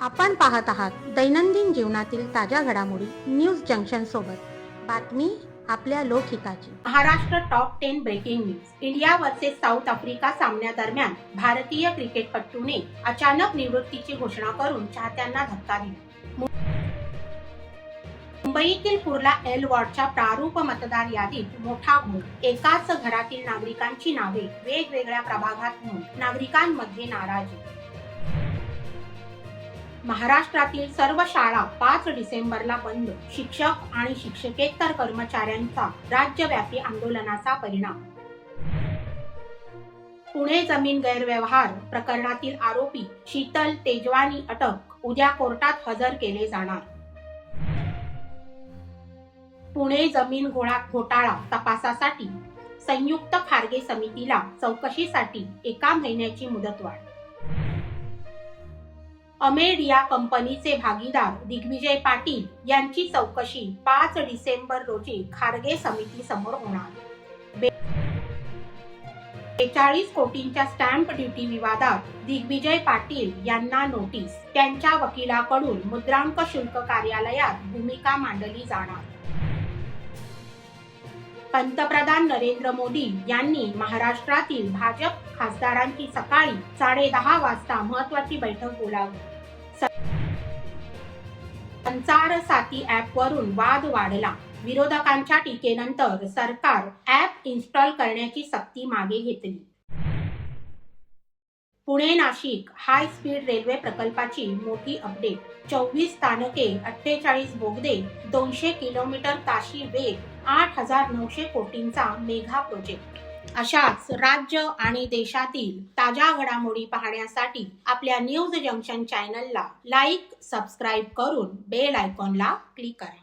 आपण पाहत आहात दैनंदिन जीवनातील ताज्या घडामोडी न्यूज जंक्शन सोबत. बातमी आपल्या लोकहिताची. Maharashtra top 10 breaking news. India versus South Africa सामन्यादरम्यान भारतीय क्रिकेटपटूने अचानक निवृत्तीची घोषणा करून चाहत्यांना धक्का दिला. मुंबईतील कुर्ला एल वॉर्डच्या प्रारूप मतदार यादीत मोठा घोळ. एकाच घरातील नागरिकांची नावे वेगवेगळ्या प्रभागात नोंद. नागरिकांमध्ये नाराजी. महाराष्ट्रातील सर्व शाळा 5 डिसेंबरला बंद. शिक्षक आणि शिक्षकेतर कर्मचाऱ्यांचा राज्यव्यापी आंदोलनाचा परिणाम. पुणे जमीन गैरव्यवहार प्रकरणातील आरोपी शीतल तेजवानी अटक. उद्या कोर्टात हजर केले जाणार. पुणे जमीन घोटाळा तपासासाठी संयुक्त खारगे समितीला चौकशीसाठी 1 महिन्याची मुदतवाढ. अमेडिया कंपनीचे भागीदार दिग्विजय पाटील यांची चौकशी 5 डिसेंबर रोजी खारगे समिती समोर होणार. 42 कोटींच्या स्टॅम्प ड्युटी विवादात दिग्विजय पाटील यांना नोटीस. त्यांच्या वकिलाकडून मुद्रांक शुल्क कार्यालयात भूमिका मांडली जाणार. पंतप्रधान नरेंद्र मोदी यांनी महाराष्ट्रातील भाजप खासदारांची सकाळी 10:30 वाजता महत्त्वाची बैठक बोलावली. संचार साथी ॲपवरून वाद वाढला. विरोधकांच्या टीकेनंतर सरकार ॲप इन्स्टॉल करण्याची सक्ती मागे घेतली. Pune Nashik high speed railway प्रकल्पाची मोठी अपडेट. 24 स्थानके, 48 बोगदे, 200 किलोमीटर ताशी वेग, 8,900 कोटींचा मेगा प्रोजेक्ट. अशाच राज्य आणि देशातील ताज्या घडामोडी पाहण्यासाठी आपल्या न्यूज जंक्शन चॅनलला लाईक, सबस्क्राईब करून बेल आयकॉनला क्लिक करा.